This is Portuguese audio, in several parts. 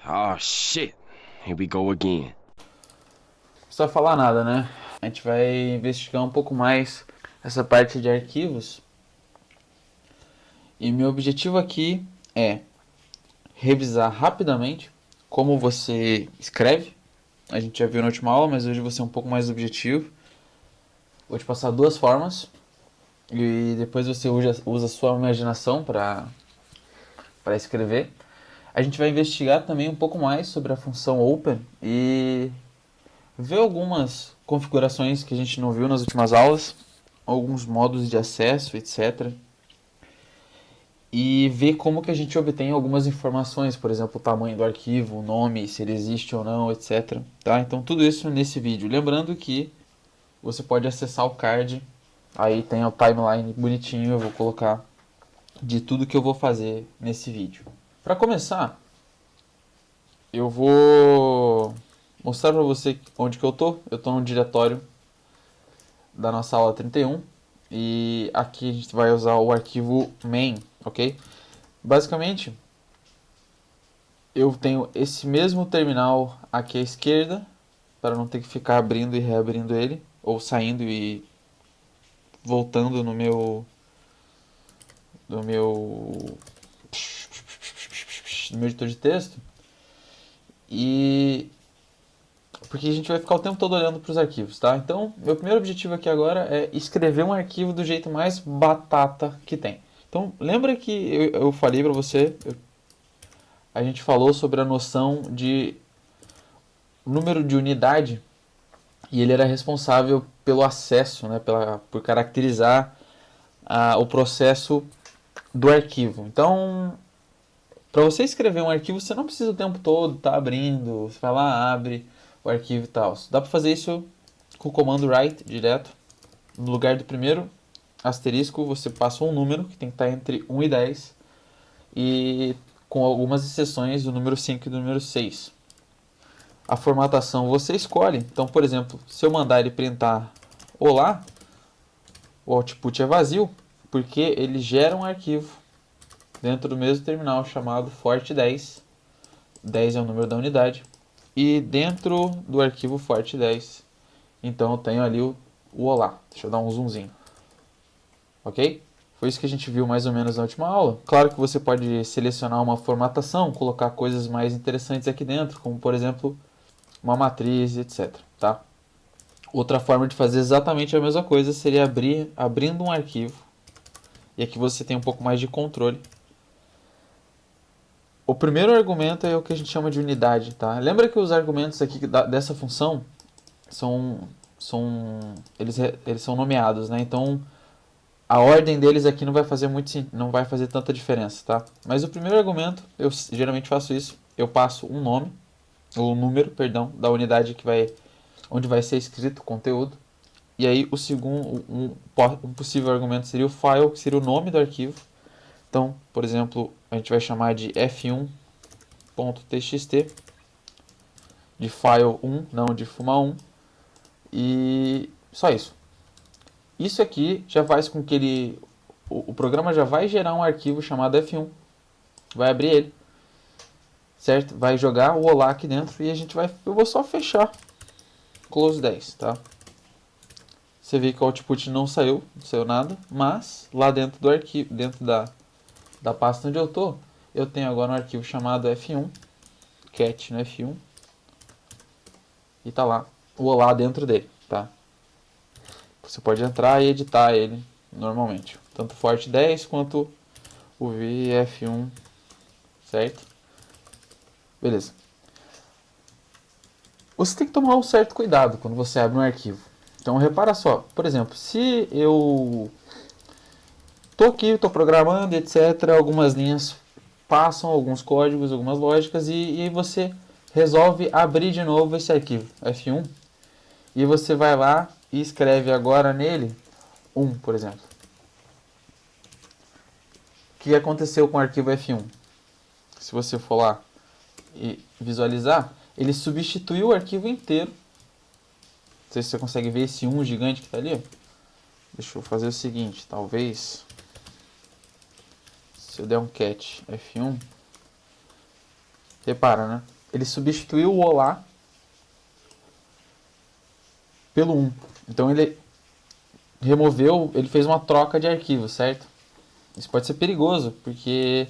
Oh shit, here we go again. Não precisa falar nada, né? A gente vai investigar um pouco mais essa parte de arquivos. E meu objetivo aqui é revisar rapidamente como você escreve. A gente já viu na última aula, mas hoje eu vou ser um pouco mais objetivo. Vou te passar duas formas e depois você usa a sua imaginação para escrever. A gente vai investigar também um pouco mais sobre a função open e ver algumas configurações que a gente não viu nas últimas aulas, alguns modos de acesso, etc. E ver como que a gente obtém algumas informações, por exemplo, o tamanho do arquivo, o nome, se ele existe ou não, etc. Tá? Então tudo isso nesse vídeo. Lembrando que você pode acessar o card, aí tem o timeline bonitinho, eu vou colocar de tudo que eu vou fazer nesse vídeo. Para começar, eu vou mostrar para você onde que eu tô. Eu tô no diretório da nossa aula 31 e aqui a gente vai usar o arquivo main, ok? Basicamente, eu tenho esse mesmo terminal aqui à esquerda, para não ter que ficar abrindo e reabrindo ele, ou saindo e voltando no meu editor de texto. E porque a gente vai ficar o tempo todo olhando para os arquivos, tá? Então, meu primeiro objetivo aqui agora é escrever um arquivo do jeito mais batata que tem. Então, lembra que eu falei para você, a gente falou sobre a noção de número de unidade e ele era responsável pelo acesso, né, por caracterizar o processo do arquivo. Então, para você escrever um arquivo, você não precisa o tempo todo estar abrindo, você vai lá, abre o arquivo e tal. Dá para fazer isso com o comando write direto. No lugar do primeiro asterisco, você passa um número que tem que estar entre 1 e 10 e com algumas exceções do número 5 e do número 6. A formatação você escolhe. Então, por exemplo, se eu mandar ele printar olá, o output é vazio, porque ele gera um arquivo dentro do mesmo terminal chamado forte10. 10 é o número da unidade. E dentro do arquivo forte10, então eu tenho ali o olá. Deixa eu dar um zoomzinho. Ok? Foi isso que a gente viu mais ou menos na última aula. Claro que você pode selecionar uma formatação, colocar coisas mais interessantes aqui dentro, como por exemplo uma matriz, etc. Tá? Outra forma de fazer exatamente a mesma coisa seria abrindo um arquivo. E aqui você tem um pouco mais de controle. O primeiro argumento é o que a gente chama de unidade. Tá? Lembra que os argumentos aqui dessa função eles são nomeados, né? Então a ordem deles aqui não vai fazer tanta diferença, tá? Mas o primeiro argumento, eu geralmente faço isso, eu passo um nome, ou número, perdão, da unidade onde vai ser escrito o conteúdo. E aí o segundo, um possível argumento seria o file, que seria o nome do arquivo. Então, por exemplo, a gente vai chamar de f1.txt, de file 1, não de fuma1, e só isso. Isso aqui já faz com que o programa já vai gerar um arquivo chamado f1, vai abrir ele, certo? Vai jogar o olá aqui dentro e eu vou só fechar close 10, tá? Você vê que o output não saiu nada, mas lá dentro do arquivo, dentro da pasta onde eu tenho agora um arquivo chamado f1, cat no f1, e tá lá o olá dentro dele, tá? Você pode entrar e editar ele normalmente, tanto forte 10 quanto o VF1, certo? Beleza. Você tem que tomar um certo cuidado quando você abre um arquivo. Então repara só, por exemplo, se eu tô aqui, tô programando, etc, algumas linhas passam alguns códigos, algumas lógicas e você resolve abrir de novo esse arquivo F1 e você vai lá e escreve agora nele 1, por exemplo. O que aconteceu com o arquivo F1? Se você for lá e visualizar, ele substituiu o arquivo inteiro. Não sei se você consegue ver esse 1 gigante que está ali. Deixa eu fazer o seguinte, talvez se eu der um cat F1, Repara, né? Ele substituiu o olá pelo 1. Então ele removeu, ele fez uma troca de arquivo, certo? Isso pode ser perigoso, porque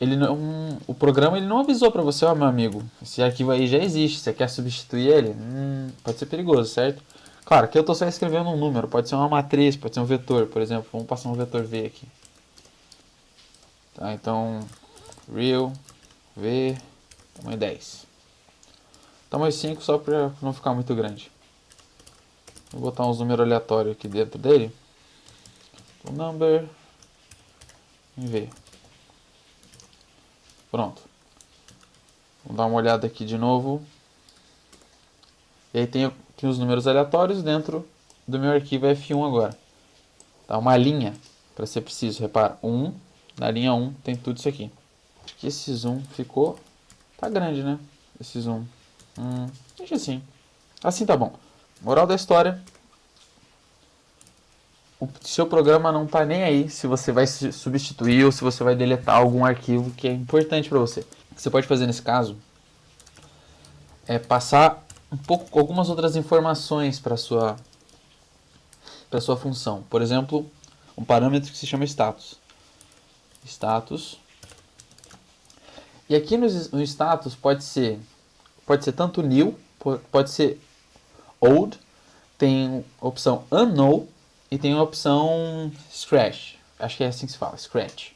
ele não, o programa ele não avisou para você, ó, meu amigo, esse arquivo aí já existe, você quer substituir ele? Pode ser perigoso, certo? Claro, aqui eu estou só escrevendo um número, pode ser uma matriz, pode ser um vetor, por exemplo. Vamos passar um vetor V aqui. Tá, então, real, V, tamanho 10. Tamanho 5 só para não ficar muito grande. Vou botar uns números aleatórios aqui dentro dele. Number em V. Pronto. Vamos dar uma olhada aqui de novo. E aí tem aqui os números aleatórios dentro do meu arquivo F1 agora. Tá, uma linha, para ser preciso. Repara, 1, na linha 1 tem tudo isso aqui. Acho que esse zoom ficou... Tá grande, né? Esse zoom. Deixa assim. Assim tá bom. Moral da história. O seu programa não tá nem aí se você vai substituir ou se você vai deletar algum arquivo que é importante para você. O que você pode fazer nesse caso é passar um pouco algumas outras informações para sua função. Por exemplo, um parâmetro que se chama status. Status. E aqui no status pode ser tanto new, pode ser old, tem a opção unknown e tem a opção scratch. Acho que é assim que se fala, scratch.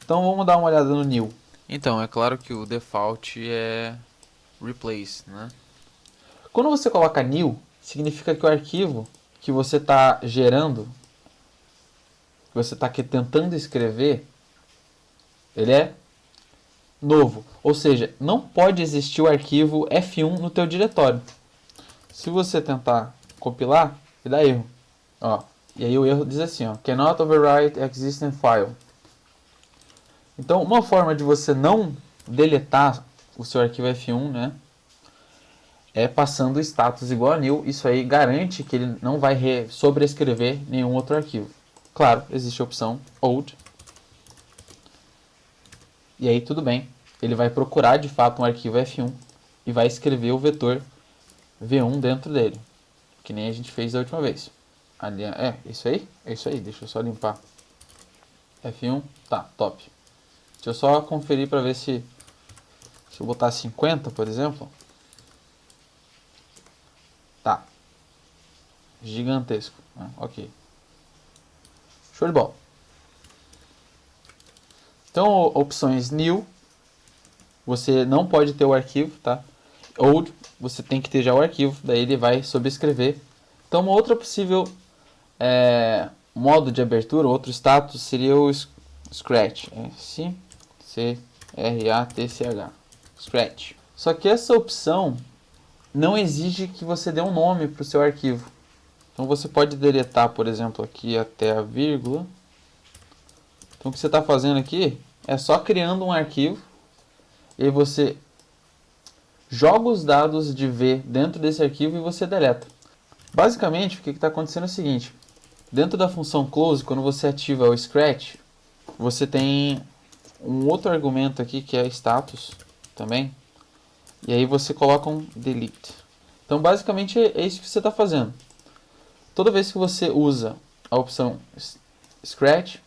Então vamos dar uma olhada no new. Então, é claro que o default é replace, né? Quando você coloca new, significa que o arquivo que você está gerando, que você está tentando escrever, ele é novo. Ou seja, não pode existir o arquivo F1 no teu diretório. Se você tentar compilar, ele dá erro. Ó, e aí o erro diz assim, ó, cannot overwrite existing file. Então, uma forma de você não deletar o seu arquivo F1, né, é passando o status igual a new. Isso aí garante que ele não vai sobrescrever nenhum outro arquivo. Claro, existe a opção old. E aí tudo bem. Ele vai procurar de fato um arquivo F1 e vai escrever o vetor V1 dentro dele. Que nem a gente fez da última vez. Ali, isso aí? É isso aí. Deixa eu só limpar. F1, tá, top. Deixa eu só conferir para ver se eu botar 50, por exemplo. Tá. Gigantesco. Ok. Show de bola. Então, opções new, você não pode ter o arquivo, tá? Old, você tem que ter já o arquivo, daí ele vai sobrescrever. Então, uma outra possível modo de abertura, outro status, seria o scratch. C-R-A-T-C-H. Scratch. Só que essa opção não exige que você dê um nome para o seu arquivo. Então você pode deletar, por exemplo, aqui até a vírgula. Então o que você está fazendo aqui é só criando um arquivo e você joga os dados de V dentro desse arquivo e você deleta. Basicamente, o que está acontecendo é o seguinte. Dentro da função close, quando você ativa o scratch, você tem um outro argumento aqui que é status também. E aí você coloca um delete. Então basicamente é isso que você está fazendo. Toda vez que você usa a opção scratch,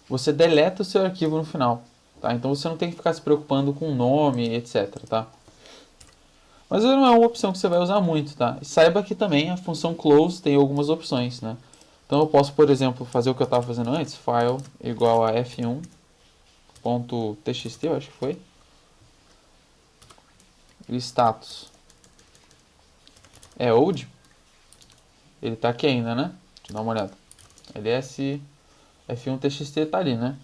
você deleta o seu arquivo no final. Tá? Então você não tem que ficar se preocupando com o nome, etc. Tá? Mas não é uma opção que você vai usar muito. Tá? E saiba que também a função close tem algumas opções. Né? Então eu posso, por exemplo, fazer o que eu estava fazendo antes. File igual a f1.txt, eu acho que foi. E status é old. Ele está aqui ainda, né? Deixa eu dar uma olhada. ls f1.txt está ali, né?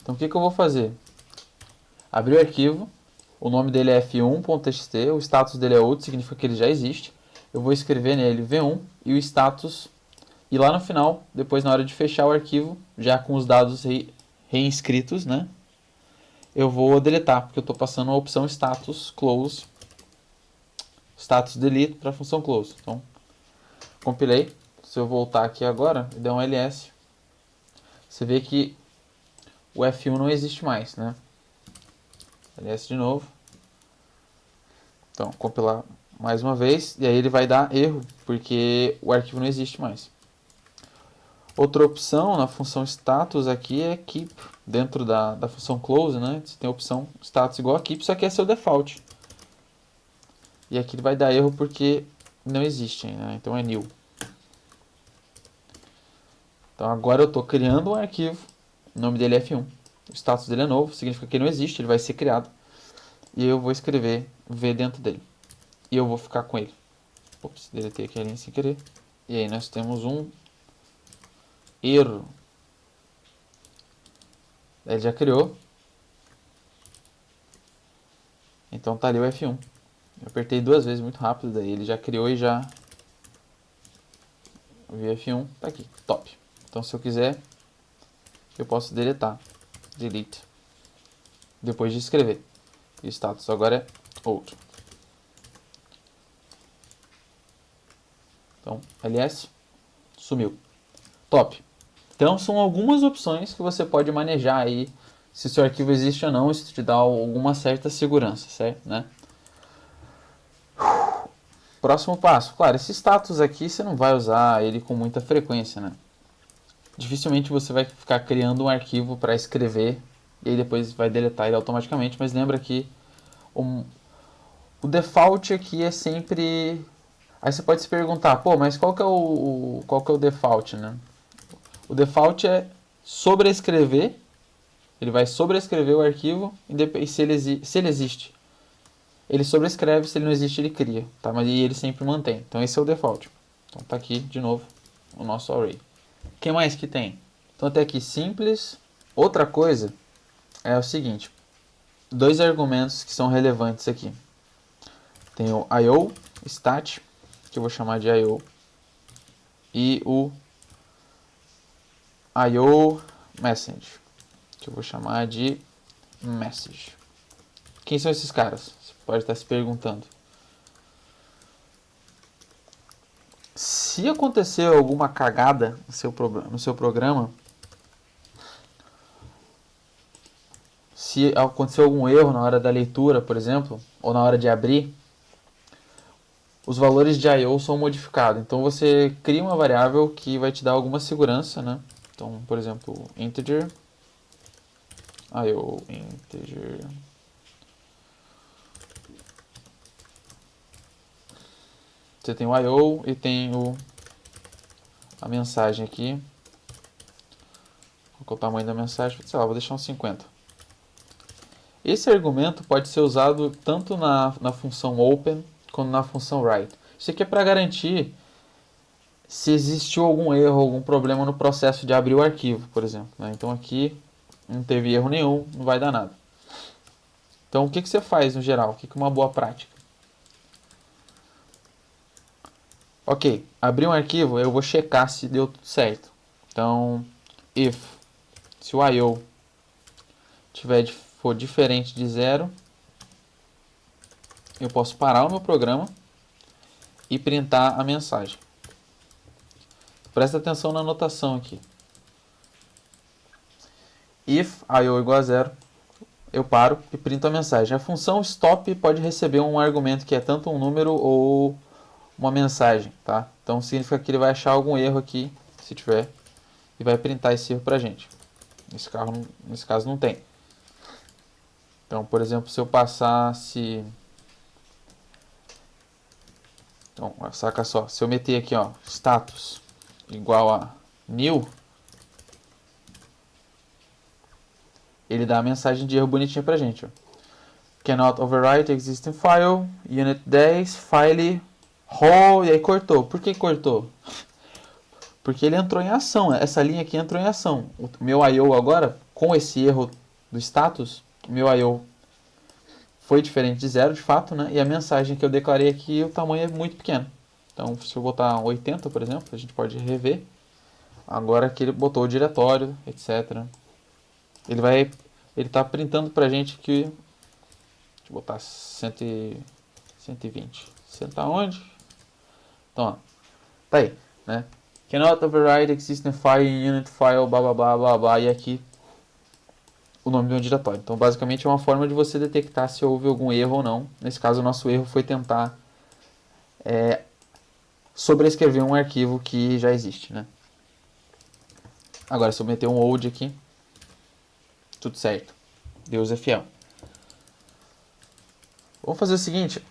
Então o que eu vou fazer? Abrir o arquivo. O nome dele é f1.txt. O status dele é old, significa que ele já existe. Eu vou escrever nele v1 e o status. E lá no final, depois na hora de fechar o arquivo, já com os dados reinscritos, né? Eu vou deletar, porque eu estou passando a opção status close, status delete para a função close. Então, compilei. Se eu voltar aqui agora e der um ls, você vê que o F1 não existe mais, né? ls de novo. Então, compilar mais uma vez, e aí ele vai dar erro, porque o arquivo não existe mais. Outra opção na função status aqui é keep, dentro da função close, né? Você tem a opção status igual a keep, só que é seu default. E aqui ele vai dar erro porque não existe, né? Então é new. Então agora eu estou criando um arquivo, o nome dele é F1, o status dele é novo, significa que ele não existe, ele vai ser criado. E eu vou escrever V dentro dele. E eu vou ficar com ele. Ops, deletei aqui a linha sem querer. E aí nós temos um erro. Ele já criou. Então tá ali o F1. Eu apertei duas vezes muito rápido, daí ele já criou e já... O F1 tá aqui, top. Então se eu quiser, eu posso deletar. Delete. Depois de escrever. E o status agora é outro. Então, ls, sumiu. Top. Então, são algumas opções que você pode manejar aí, se seu arquivo existe ou não, isso te dá alguma certa segurança, certo? Né? Próximo passo. Claro, esse status aqui você não vai usar ele com muita frequência, né? Dificilmente você vai ficar criando um arquivo para escrever e aí depois vai deletar ele automaticamente, mas lembra que o default aqui é sempre... Aí você pode se perguntar, pô, mas qual que é o default, né? O default é sobrescrever, ele vai sobrescrever o arquivo e se ele existe. Ele sobrescreve, se ele não existe, ele cria, tá? Mas ele sempre mantém. Então esse é o default. Então tá aqui de novo o nosso array. O que mais que tem? Então até aqui simples. Outra coisa é o seguinte, dois argumentos que são relevantes aqui. Tem o IO stat, que eu vou chamar de IO, e o IO message, que eu vou chamar de message. Quem são esses caras? Você pode estar se perguntando. Se acontecer alguma cagada no seu programa, se acontecer algum erro na hora da leitura, por exemplo, ou na hora de abrir, os valores de I/O são modificados. Então você cria uma variável que vai te dar alguma segurança, né? Então, por exemplo, integer I/O integer. Você tem o I/O e tem a mensagem aqui. Qual é o tamanho da mensagem? Sei lá, vou deixar uns 50. Esse argumento pode ser usado tanto na função open quanto na função write. Isso aqui é para garantir se existiu algum erro, algum problema no processo de abrir o arquivo, por exemplo. Né? Então aqui não teve erro nenhum, não vai dar nada. Então o que você faz no geral? O que é uma boa prática? Ok, abri um arquivo, eu vou checar se deu tudo certo. Então, se o I/O for diferente de 0, eu posso parar o meu programa e printar a mensagem. Presta atenção na anotação aqui. If I/O igual a 0, eu paro e printo a mensagem. A função stop pode receber um argumento que é tanto um número ou uma mensagem, tá? Então significa que ele vai achar algum erro aqui, se tiver, e vai printar esse erro pra gente. Nesse caso não tem. Então, por exemplo, se eu passasse... Então, saca só, se eu meter aqui, ó, status igual a new, ele dá a mensagem de erro bonitinha pra gente, ó. Cannot overwrite existing file, unit 10, file, e aí cortou. Por que cortou? Porque ele entrou em ação, essa linha aqui entrou em ação. O meu I/O agora, com esse erro do status, o meu I/O foi diferente de 0, de fato, né? E a mensagem que eu declarei aqui, o tamanho é muito pequeno. Então, se eu botar 80, por exemplo, a gente pode rever. Agora que ele botou o diretório, etc. Ele está printando pra gente que... Deixa eu botar 120. Senta onde? Então, ó, tá aí, né? Cannot override existing file in unit file, blá blá blá blá blá. E aqui o nome do diretório. Então, basicamente, é uma forma de você detectar se houve algum erro ou não. Nesse caso, o nosso erro foi tentar sobrescrever um arquivo que já existe, né? Agora, se eu meter um old aqui, tudo certo. Deus é fiel. Vamos fazer o seguinte.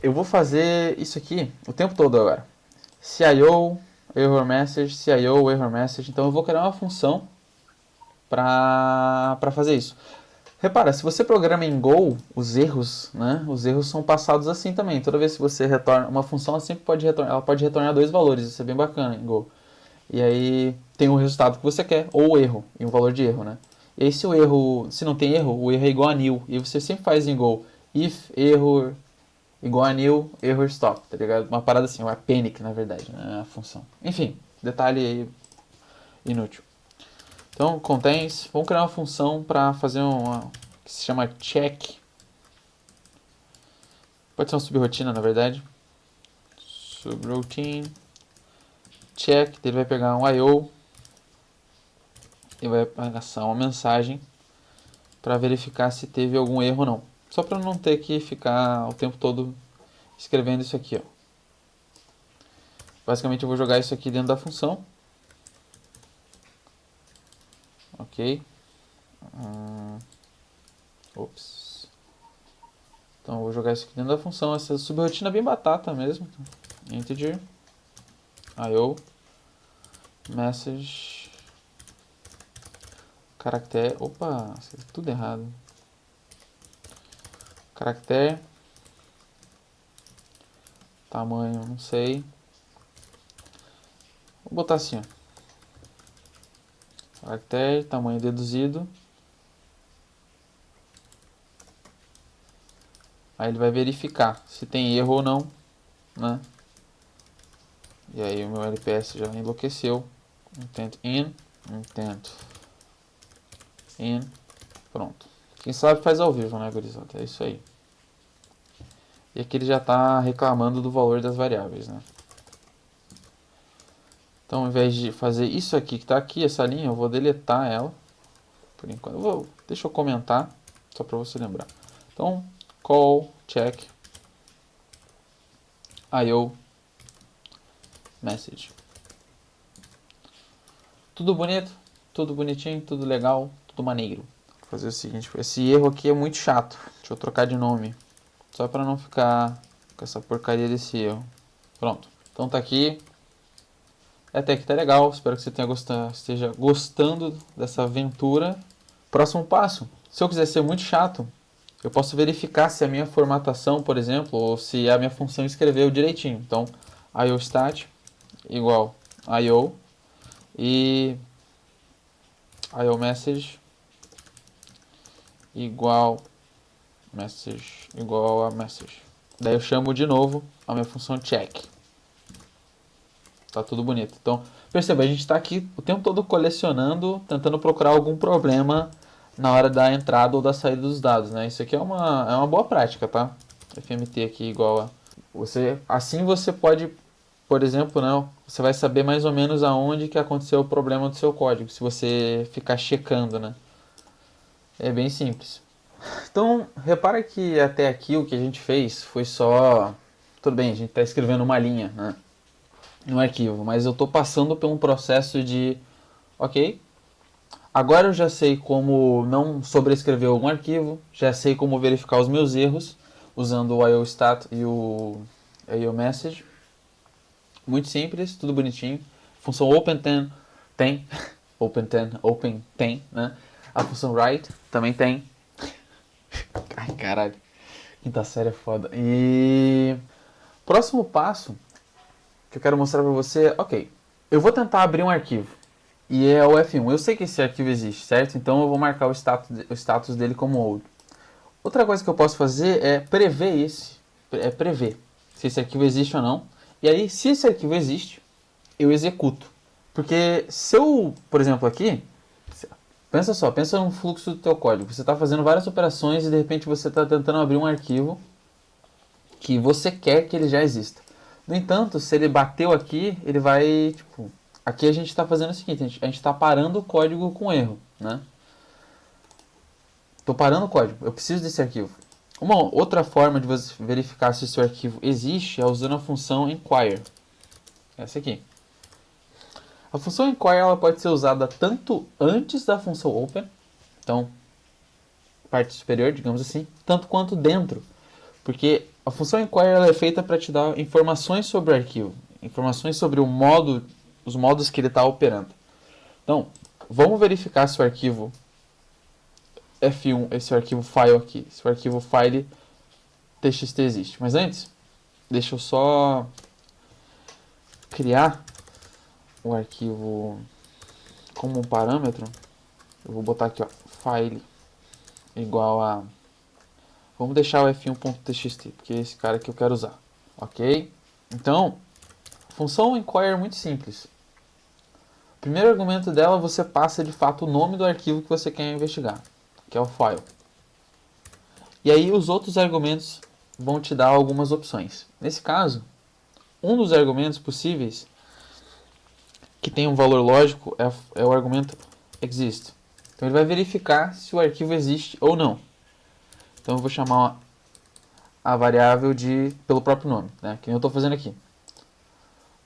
Eu vou fazer isso aqui o tempo todo agora. CIO, error message, CIO, error message. Então, eu vou criar uma função para fazer isso. Repara, se você programa em Go, os erros, né? Os erros são passados assim também. Toda vez que você retorna uma função, ela pode retornar dois valores. Isso é bem bacana em Go. E aí tem o resultado que você quer, ou o erro, e um valor de erro, né? E aí se não tem erro, o erro é igual a nil. E você sempre faz em Go, if error igual a nil, error stop, tá ligado? Uma parada assim, uma panic, na verdade, né? A função. Enfim, detalhe aí inútil. Então, contains, vamos criar uma função para fazer uma que se chama check. Pode ser uma subrotina, na verdade. Subroutine check, ele vai pegar um IO e vai passar uma mensagem para verificar se teve algum erro ou não. Só para não ter que ficar o tempo todo escrevendo isso aqui, ó. Basicamente eu vou jogar isso aqui dentro da função. Ok. Ops. Então eu vou jogar isso aqui dentro da função. Essa subrotina é bem batata mesmo. Integer IO message caractere. Opa, tudo errado. Caractere tamanho, não sei. Vou botar assim, ó. Caractere, tamanho deduzido. Aí ele vai verificar se tem erro ou não, né? E aí o meu LPS já enlouqueceu. Intent in. Pronto. Quem sabe faz ao vivo, né, gurizada? É isso aí. E aqui ele já está reclamando do valor das variáveis, né? Então, ao invés de fazer isso aqui que está aqui, essa linha, eu vou deletar ela. Por enquanto, deixa eu comentar, só para você lembrar. Então, call, check, IO, message. Tudo bonito, tudo bonitinho, tudo legal, tudo maneiro. Vou fazer o seguinte, esse erro aqui é muito chato. Deixa eu trocar de nome, só para não ficar com essa porcaria desse erro. Pronto, então tá aqui. Até que tá legal, espero que você esteja gostando dessa aventura. Próximo passo, se eu quiser ser muito chato, eu posso verificar se a minha formatação, por exemplo, ou se a minha função escreveu direitinho. Então, iostat igual io e iomessage igual a message. Daí eu chamo de novo a minha função check. Tá tudo bonito. Então, perceba, a gente está aqui o tempo todo colecionando, tentando procurar algum problema na hora da entrada ou da saída dos dados, né? Isso aqui é uma boa prática, tá? FMT aqui igual a... Assim você pode, por exemplo, né? Você vai saber mais ou menos aonde que aconteceu o problema do seu código, se você ficar checando, né? É bem simples. Então, repara que até aqui o que a gente fez foi só... Tudo bem, a gente está escrevendo uma linha, né? No arquivo, mas eu estou passando por um processo de, ok, agora eu já sei como não sobrescrever algum arquivo, já sei como verificar os meus erros usando o iostat e o iomessage, muito simples, tudo bonitinho. Função open tem open tem, né? A função write também tem. Ai, caralho, quinta série é foda. E próximo passo que eu quero mostrar para você, ok, eu vou tentar abrir um arquivo, e é o F1, eu sei que esse arquivo existe, certo? Então eu vou marcar o status dele como old. Outra coisa que eu posso fazer é prever se esse arquivo existe ou não, e aí se esse arquivo existe, eu executo. Porque se eu, por exemplo aqui, pensa num fluxo do teu código, você está fazendo várias operações e de repente você está tentando abrir um arquivo que você quer que ele já exista. No entanto, se ele bateu aqui, ele vai, tipo... Aqui a gente está fazendo o seguinte, a gente está parando o código com erro, né? Estou parando o código, eu preciso desse arquivo. Uma outra forma de você verificar se o seu arquivo existe é usando a função inquire. Essa aqui. A função inquire ela pode ser usada tanto antes da função open, então parte superior, digamos assim, tanto quanto dentro. Porque a função inquire ela é feita para te dar informações sobre o arquivo, informações sobre o modo, os modos que ele está operando. Então, vamos verificar se o arquivo F1, esse arquivo file aqui, se o arquivo file txt existe. Mas antes, deixa eu só criar o arquivo como um parâmetro. Eu vou botar aqui, ó, file igual a... Vamos deixar o f1.txt, porque é esse cara que eu quero usar. Ok? Então, a função inquire é muito simples. O primeiro argumento dela, você passa de fato o nome do arquivo que você quer investigar, que é o file. E aí os outros argumentos vão te dar algumas opções. Nesse caso, um dos argumentos possíveis que tem um valor lógico é o argumento exist. Então ele vai verificar se o arquivo existe ou não. Então eu vou chamar a variável pelo próprio nome, né? Que nem eu estou fazendo aqui.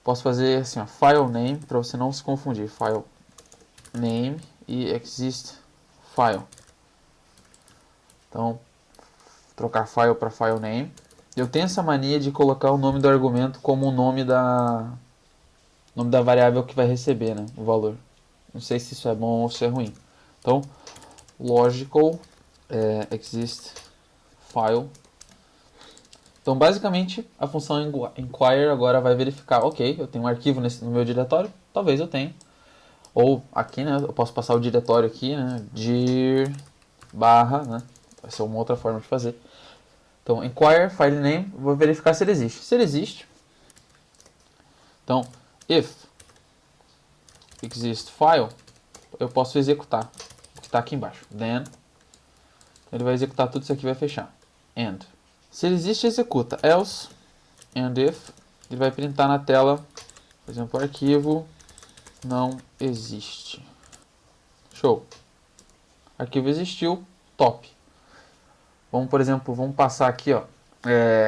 Posso fazer assim, ó, file name, para você não se confundir. File name e exist file. Então, trocar file para file name. Eu tenho essa mania de colocar o nome do argumento como o nome da variável que vai receber, né, o valor. Não sei se isso é bom ou se é ruim. Então, logical exist file. Então, basicamente, a função inquire agora vai verificar, ok, eu tenho um arquivo no meu diretório, talvez eu tenha. Ou aqui, né, eu posso passar o diretório aqui, né, dir barra, né, vai ser uma outra forma de fazer. Então, inquire, file name, vou verificar se ele existe. Se ele existe, então, if exist file, eu posso executar o que está aqui embaixo. Then, ele vai executar tudo isso aqui e vai fechar. And. Se ele existe, executa. Else, and if, ele vai printar na tela, por exemplo, o arquivo não existe. Show. Arquivo existiu, top. Vamos, por exemplo, vamos passar aqui, ó,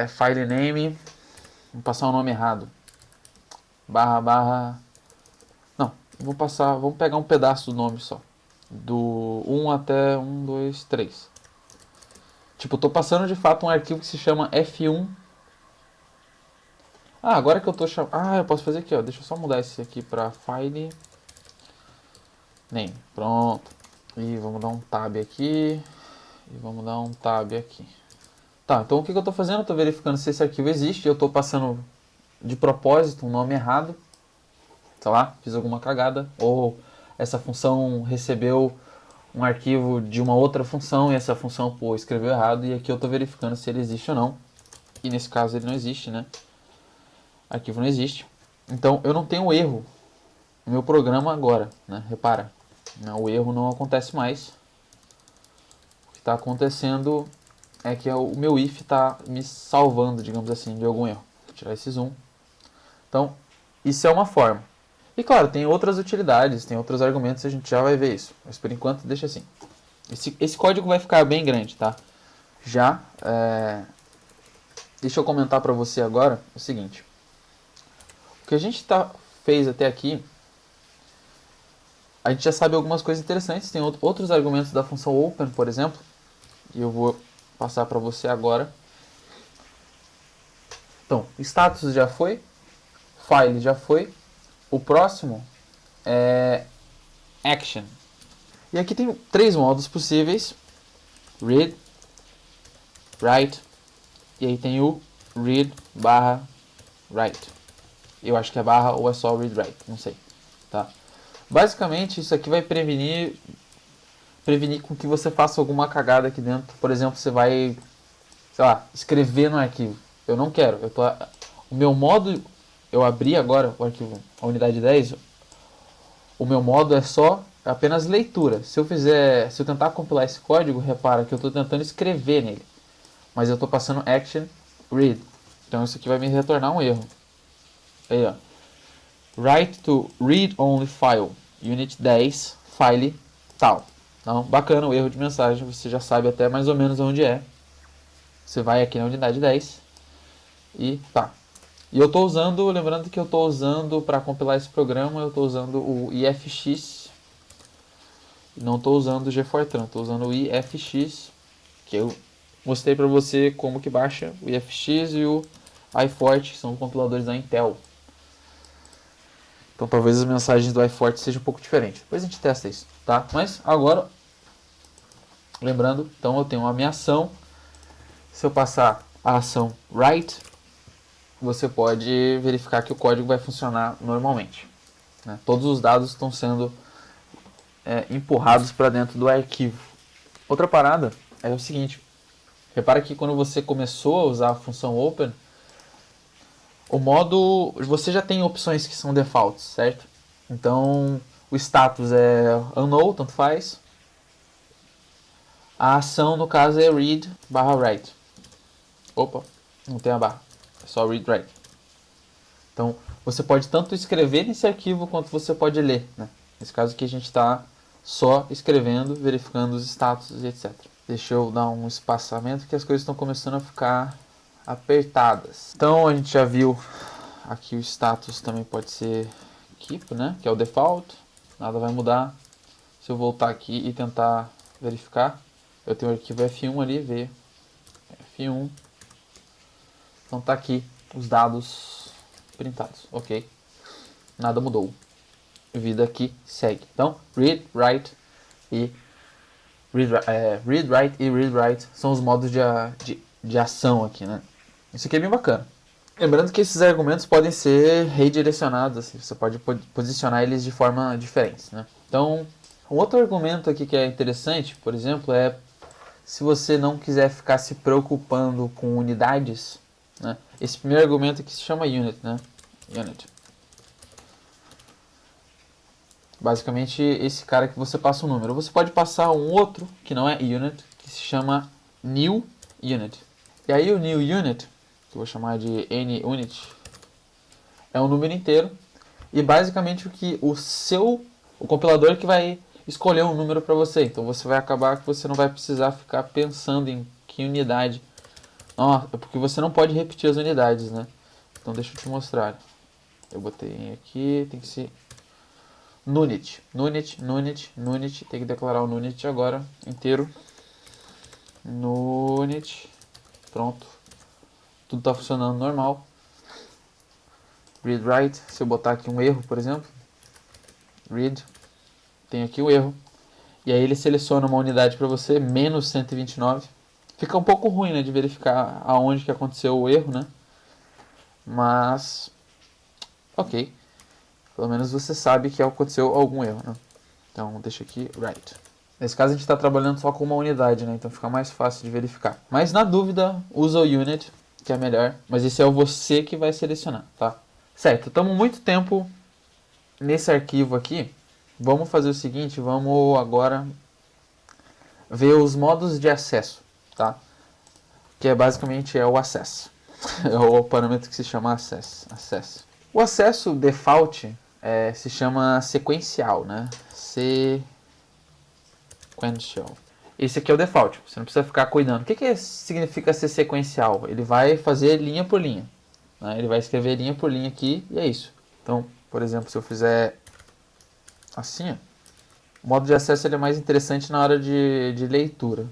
file name, vamos passar o nome errado. Não, vamos pegar um pedaço do nome só. Do 1 até 1, 2, 3. Tipo, eu tô passando de fato um arquivo que se chama F1. Ah, agora que eu tô chamando... Ah, eu posso fazer aqui, ó. Deixa eu só mudar esse aqui pra file name. Pronto. E vamos dar um tab aqui. E vamos dar um tab aqui. Tá, então o que eu tô fazendo? Eu tô verificando se esse arquivo existe. Eu tô passando de propósito um nome errado. Sei lá, fiz alguma cagada. Ou essa função recebeu um arquivo de uma outra função e essa função, pô, escreveu errado. E aqui eu tô verificando se ele existe ou não. E nesse caso ele não existe, né? Arquivo não existe. Então eu não tenho erro no meu programa agora, né? Repara, o erro não acontece mais. O que está acontecendo é que o meu if está me salvando, digamos assim, de algum erro. Vou tirar esse zoom. Então, isso é uma forma. E claro, tem outras utilidades, tem outros argumentos, a gente já vai ver isso. Mas por enquanto, deixa assim. Esse código vai ficar bem grande, tá? Deixa eu comentar para você agora o seguinte. O que a gente fez até aqui, a gente já sabe algumas coisas interessantes. Tem outros argumentos da função open, por exemplo, e eu vou passar para você agora. Então, status já foi, file já foi, o próximo é action. E aqui tem 3 modos possíveis: read, write, e aí tem o read barra write. Eu acho que é barra ou é só read write, não sei, tá? Basicamente isso aqui vai prevenir com que você faça alguma cagada aqui dentro. Por exemplo, você vai, sei lá, escrever no arquivo. Eu não quero. O meu modo, eu abri agora o arquivo, a unidade 10. O meu modo é apenas leitura. Se eu tentar compilar esse código, repara que eu estou tentando escrever nele, mas eu estou passando action read. Então isso aqui vai me retornar um erro. Aí, ó. Write to read only file, unit 10, file tal. Então, bacana o erro de mensagem, você já sabe até mais ou menos onde é. Você vai aqui na unidade 10 e tá. E eu estou usando, lembrando que eu estou usando para compilar esse programa, eu estou usando o IFX. Não estou usando o GFortran, estou usando o IFX, que eu mostrei para você como que baixa o IFX e o iForte, que são compiladores da Intel. Então talvez as mensagens do iForte sejam um pouco diferentes. Depois a gente testa isso, tá? Mas agora, lembrando, então eu tenho a minha ação. Se eu passar a ação write, você pode verificar que o código vai funcionar normalmente, né? Todos os dados estão sendo empurrados para dentro do arquivo. Outra parada é o seguinte, repara que quando você começou a usar a função open, o modo, você já tem opções que são defaults, certo? Então o status é unknown, tanto faz. A ação no caso é read/write. Opa, não tem a barra, é só read/write. Então você pode tanto escrever nesse arquivo quanto você pode ler, né? Nesse caso aqui a gente está só escrevendo, verificando os status e etc. Deixa eu dar um espaçamento que as coisas estão começando a ficar apertadas. Então a gente já viu aqui o status também pode ser keep, né? Que é o default, nada vai mudar. Se eu voltar aqui e tentar verificar, eu tenho o arquivo F1 ali, ver F1. Então tá aqui os dados printados, ok? Nada mudou. Vida aqui segue. Então, read, write e read, write e read, write são os modos de ação aqui, né? Isso aqui é bem bacana. Lembrando que esses argumentos podem ser redirecionados, assim, você pode posicionar eles de forma diferente, né? Então, um outro argumento aqui que é interessante, por exemplo, é se você não quiser ficar se preocupando com unidades, né? Esse primeiro argumento aqui se chama unit, né? Unit. Basicamente, esse cara que você passa um número. Você pode passar um outro, que não é unit, que se chama new unit. E aí o new unit, que eu vou chamar de NUnit, é um número inteiro. E basicamente o compilador que vai escolher um número para você. Então você vai acabar que você não vai precisar ficar pensando em que unidade. Porque você não pode repetir as unidades, né? Então deixa eu te mostrar. Eu botei aqui, tem que ser Nunit, tem que declarar o Nunit agora, inteiro. Nunit, pronto. Tudo está funcionando normal. Read, write, se eu botar aqui um erro, por exemplo. Read, tem aqui o erro. E aí ele seleciona uma unidade para você, menos 129. Fica um pouco ruim, né, de verificar aonde que aconteceu o erro, né? Mas, ok. Pelo menos você sabe que aconteceu algum erro, né? Então, deixa aqui, write. Nesse caso, a gente está trabalhando só com uma unidade, né? Então, fica mais fácil de verificar. Mas, na dúvida, usa o unit, que é melhor. Mas esse é você que vai selecionar, tá? Certo, estamos muito tempo nesse arquivo aqui. Vamos fazer o seguinte, vamos agora ver os modos de acesso, tá? Que basicamente é o acesso. É o parâmetro que se chama acesso. O acesso default se chama sequencial, né? Sequential. Esse aqui é o default, você não precisa ficar cuidando. O que significa ser sequencial? Ele vai fazer linha por linha, né? Ele vai escrever linha por linha aqui e é isso. Então, por exemplo, se eu fizer assim, ó, o modo de acesso ele é mais interessante na hora de leitura,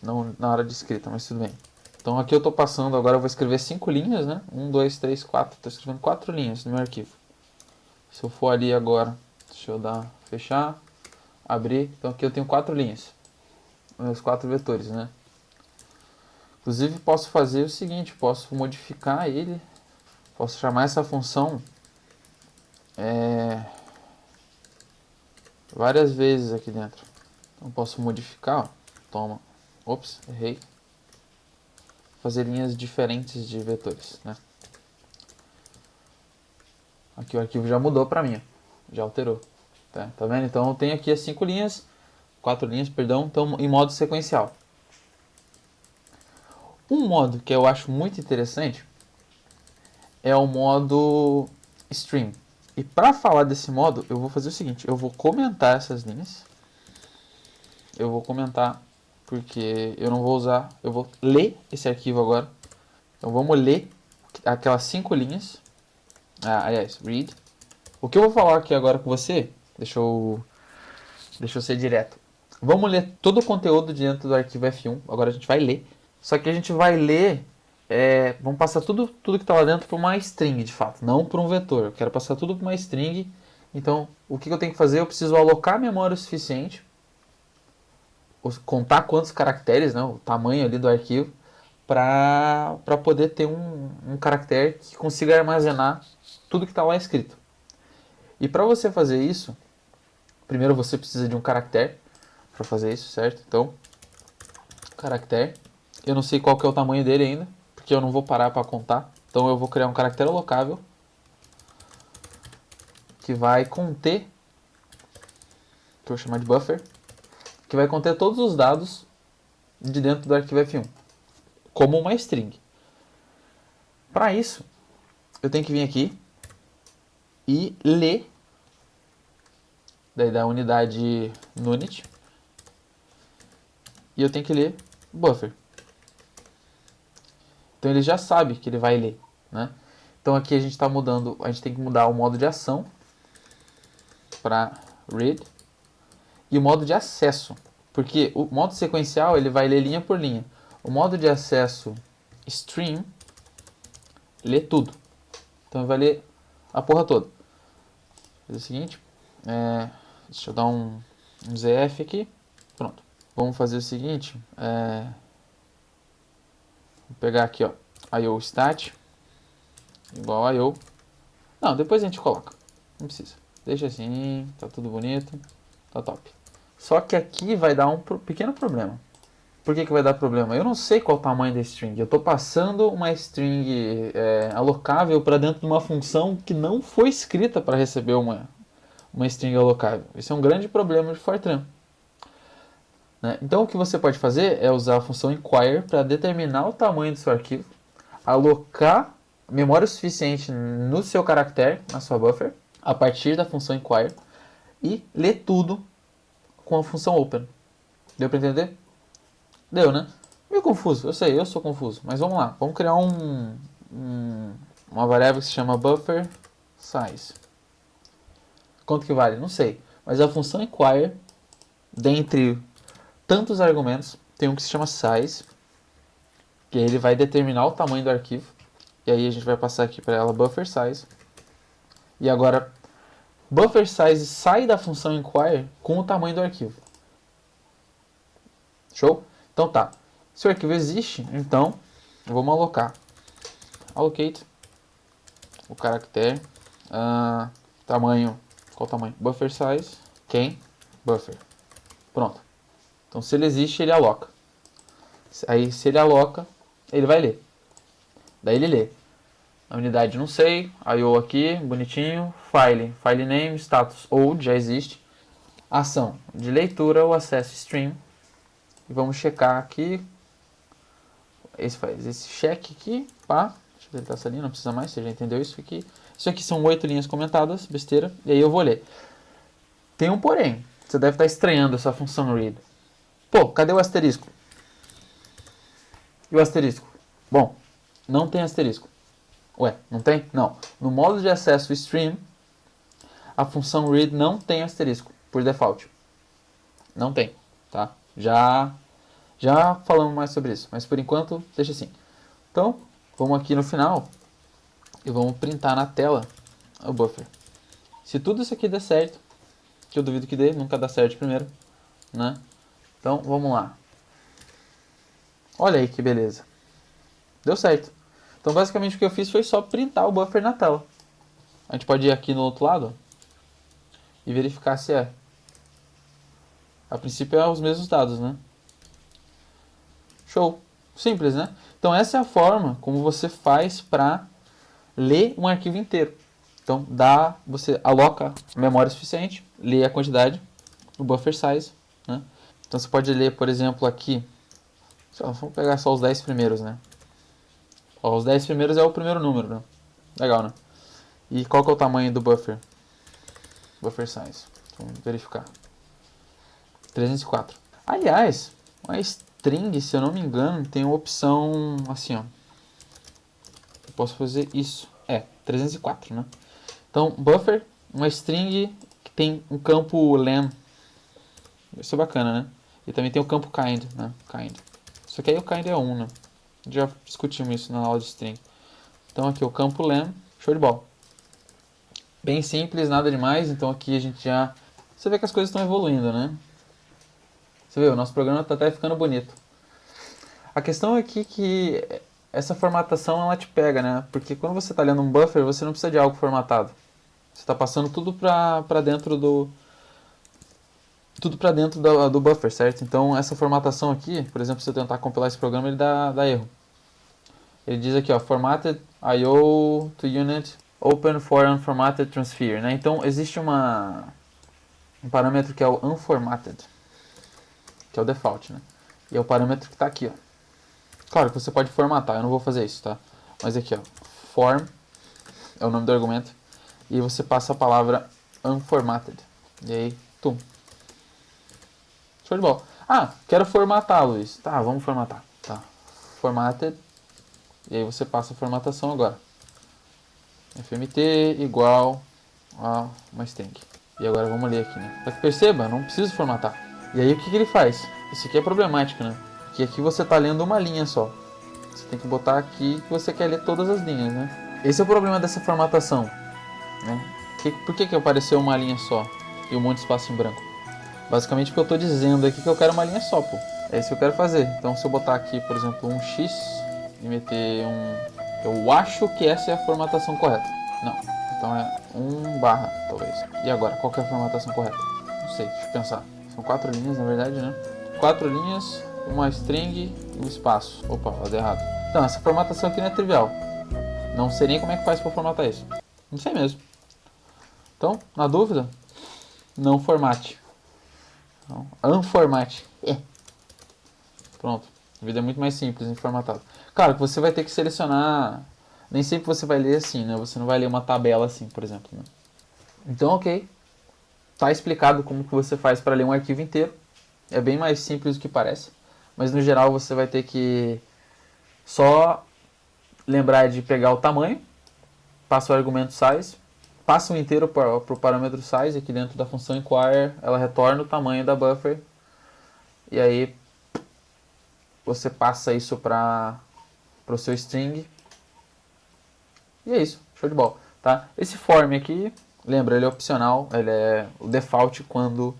não na hora de escrita, mas tudo bem. Então aqui eu estou passando, agora eu vou escrever 5 linhas, né? 1, 2, 3, 4, estou escrevendo 4 linhas no meu arquivo. Se eu for ali agora, deixa eu fechar, abrir, então aqui eu tenho 4 linhas, meus 4 vetores, né? Inclusive posso fazer o seguinte, posso modificar ele, posso chamar essa função várias vezes aqui dentro. Então posso modificar, ó, toma, ops, errei, fazer linhas diferentes de vetores, né? Aqui o arquivo já mudou para mim, já alterou, tá vendo? Então eu tenho aqui as 5 linhas, 4 linhas, perdão, então em modo sequencial. Um modo que eu acho muito interessante é o modo stream. E para falar desse modo, eu vou fazer o seguinte, eu vou comentar essas linhas. eu vou comentar, porque eu não vou usar, eu vou ler esse arquivo agora. Então vamos ler aquelas 5 linhas. Aliás, read. O que eu vou falar aqui agora com você, deixa eu ser direto. Vamos ler todo o conteúdo dentro do arquivo F1. Agora a gente vai ler. Só que a gente vai ler, vamos passar tudo que está lá dentro para uma string, de fato, não para um vetor. Eu quero passar tudo para uma string. Então, o que eu tenho que fazer? Eu preciso alocar memória o suficiente, contar quantos caracteres, né, o tamanho ali do arquivo, para poder ter um caractere que consiga armazenar tudo que está lá escrito. E para você fazer isso, primeiro você precisa de um caractere para fazer isso, certo? Então, caractere. Eu não sei qual que é o tamanho dele ainda, porque eu não vou parar para contar. Então eu vou criar um caractere alocável que vai conter, que eu vou chamar de buffer, que vai conter todos os dados de dentro do arquivo F1, como uma string. Para isso, eu tenho que vir aqui e ler, daí da unidade unit, e eu tenho que ler buffer. Então ele já sabe que ele vai ler, né? Então aqui a gente está mudando, a gente tem que mudar o modo de ação para read e o modo de acesso, porque o modo sequencial ele vai ler linha por linha. O modo de acesso stream lê tudo. Então ele vai ler a porra toda. Vou fazer o seguinte, deixa eu dar um ZF aqui, pronto. Vamos fazer o seguinte, vou pegar aqui, ó, IOStat igual a IO. Não, depois a gente coloca, não precisa. Deixa assim, tá tudo bonito, tá top. Só que aqui vai dar um pequeno problema. Por que vai dar problema? Eu não sei qual o tamanho da string. Eu estou passando uma string alocável para dentro de uma função que não foi escrita para receber uma string alocável. Isso é um grande problema de Fortran. Né? Então o que você pode fazer é usar a função inquire para determinar o tamanho do seu arquivo, alocar memória suficiente no seu caractere, na sua buffer, a partir da função inquire, e ler tudo com a função open. Deu para entender? Deu, né? Meio confuso, eu sei, eu sou confuso, mas vamos lá. Vamos criar uma variável que se chama buffer size. Quanto que vale? Não sei. Mas a função inquire, dentre tantos argumentos, tem um que se chama size, que ele vai determinar o tamanho do arquivo. E aí a gente vai passar aqui para ela buffer size. E agora, buffer size sai da função inquire com o tamanho do arquivo. Show? Então tá. Se o arquivo existe, então vamos alocar. Allocate o caractere. Tamanho. Qual tamanho? Buffer size. Quem? Buffer. Pronto. Então se ele existe, ele aloca. Aí se ele aloca, ele vai ler. Daí ele lê. A unidade não sei. IO aqui, bonitinho. File name, status old, já existe. Ação de leitura, o acesso stream. E vamos checar aqui. Esse faz esse check aqui. Pá. Deixa eu deletar essa linha, não precisa mais. Você já entendeu isso aqui. Isso aqui são 8 linhas comentadas, besteira. E aí eu vou ler. Tem um porém. Você deve estar estranhando essa função read. Pô, cadê o asterisco? E o asterisco? Bom, não tem asterisco. Ué, não tem? Não. No modo de acesso stream, a função read não tem asterisco, por default. Não tem, tá? Já falamos mais sobre isso, mas por enquanto deixa assim. Então, vamos aqui no final e vamos printar na tela o buffer. Se tudo isso aqui der certo, que eu duvido que dê, nunca dá certo primeiro, né? Então, vamos lá. Olha aí que beleza. Deu certo. Então, basicamente o que eu fiz foi só printar o buffer na tela. A gente pode ir aqui no outro lado e verificar se é. A princípio é os mesmos dados, né? Show. Simples, né? Então essa é a forma como você faz para ler um arquivo inteiro. Então você aloca memória suficiente, lê a quantidade, o buffer size, né? Então você pode ler, por exemplo, aqui, vamos pegar só os 10 primeiros, né? Ó, os 10 primeiros é o primeiro número, né? Legal, né? E qual que é o tamanho do buffer? Buffer size. Vamos verificar. 304. Aliás, uma string, se eu não me engano, tem uma opção assim, ó. Eu posso fazer isso. 304, né? Então, buffer, uma string que tem um campo len. Isso é bacana, né? E também tem o campo kind, né? Kind. Só que aí o kind é 1, né? Já discutimos isso na aula de string. Então aqui o campo len, show de bola. Bem simples, nada demais. Então aqui a gente já... Você vê que as coisas estão evoluindo, né? Você vê, o nosso programa está até ficando bonito. A questão aqui é que essa formatação ela te pega, né? Porque quando você está lendo um buffer, você não precisa de algo formatado. Você está passando tudo para dentro do... Tudo para dentro do buffer, certo? Então essa formatação aqui, por exemplo, se eu tentar compilar esse programa, ele dá erro. Ele diz aqui, ó, formatted IO to unit open for unformatted transfer, né? Então existe um parâmetro que é o unformatted, que é o default, né? E é o parâmetro que está aqui, ó. Claro que você pode formatar, eu não vou fazer isso, tá? Mas aqui, ó, form é o nome do argumento e você passa a palavra unformatted. E aí, tum. Show de bola. Ah, quero formatar, Luiz. Tá, vamos formatar. Tá. Formatted. E aí você passa a formatação agora. FMT igual a uma string. E agora vamos ler aqui, né? Só que perceba, não preciso formatar. E aí o que ele faz? Isso aqui é problemático, né? Porque aqui você está lendo uma linha só. Você tem que botar aqui que você quer ler todas as linhas, né? Esse é o problema dessa formatação, né? Por que apareceu uma linha só e um monte de espaço em branco? Basicamente porque eu estou dizendo aqui que eu quero uma linha só, pô. É isso que eu quero fazer. Então se eu botar aqui, por exemplo, um X e meter um... Eu acho que essa é a formatação correta. Não. Então é 1 barra, talvez. E agora, qual que é a formatação correta? Não sei, deixa eu pensar. São 4 linhas, na verdade, né? 4 linhas, uma string e um espaço. Opa, lado errado. Então, essa formatação aqui não é trivial. Não sei nem como é que faz para formatar isso. Não sei mesmo. Então, na dúvida, não formate. Não, unformate. Pronto. A vida é muito mais simples em formatado. Claro que você vai ter que selecionar. Nem sempre você vai ler assim, né? Você não vai ler uma tabela assim, por exemplo. Né? Então, ok. Tá explicado como que você faz para ler um arquivo inteiro. É bem mais simples do que parece. Mas no geral você vai ter que só lembrar de pegar o tamanho, passa o argumento size, passa o inteiro para o parâmetro size, aqui dentro da função inquire, ela retorna o tamanho da buffer. E aí você passa isso para o seu string. E é isso, show de bola. Tá? Esse form aqui, lembra, ele é opcional, ele é o default quando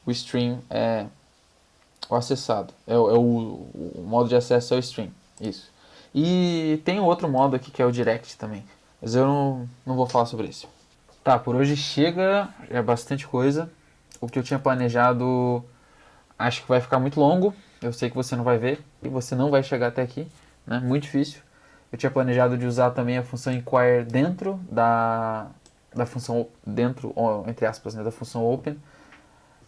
o stream é o acessado. O modo de acesso é o stream. Isso. E tem outro modo aqui que é o direct também. Mas eu não vou falar sobre isso. Tá, por hoje chega, é bastante coisa. O que eu tinha planejado acho que vai ficar muito longo. Eu sei que você não vai ver e você não vai chegar até aqui, né? Muito difícil. Eu tinha planejado de usar também a função inquire dentro da função, dentro, entre aspas, né, da função open.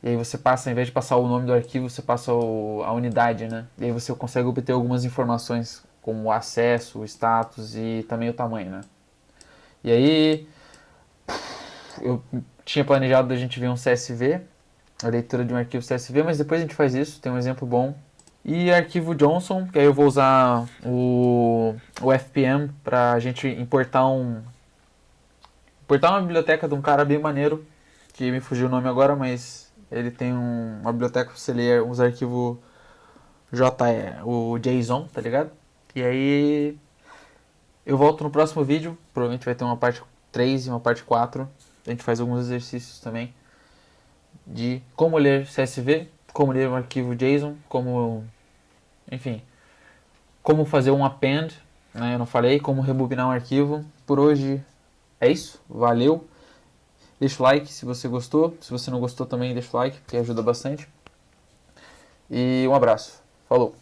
E aí você passa, ao invés de passar o nome do arquivo, você passa a unidade, né? E aí você consegue obter algumas informações, como o acesso, o status e também o tamanho, né? E aí, eu tinha planejado da gente ver um CSV, a leitura de um arquivo CSV, mas depois a gente faz isso, tem um exemplo bom. E arquivo JSON, que aí eu vou usar o FPM para a gente importar uma biblioteca de um cara bem maneiro, que me fugiu o nome agora, mas ele tem uma biblioteca para você ler uns arquivos o JSON, tá ligado? E aí eu volto no próximo vídeo, provavelmente vai ter uma parte 3 e uma parte 4. A gente faz alguns exercícios também de como ler CSV, como ler um arquivo JSON, enfim, como fazer um append, né? Eu não falei, como rebobinar um arquivo. Por hoje é isso, valeu. Deixa o like se você gostou, se você não gostou também deixa o like, porque ajuda bastante. E um abraço, falou!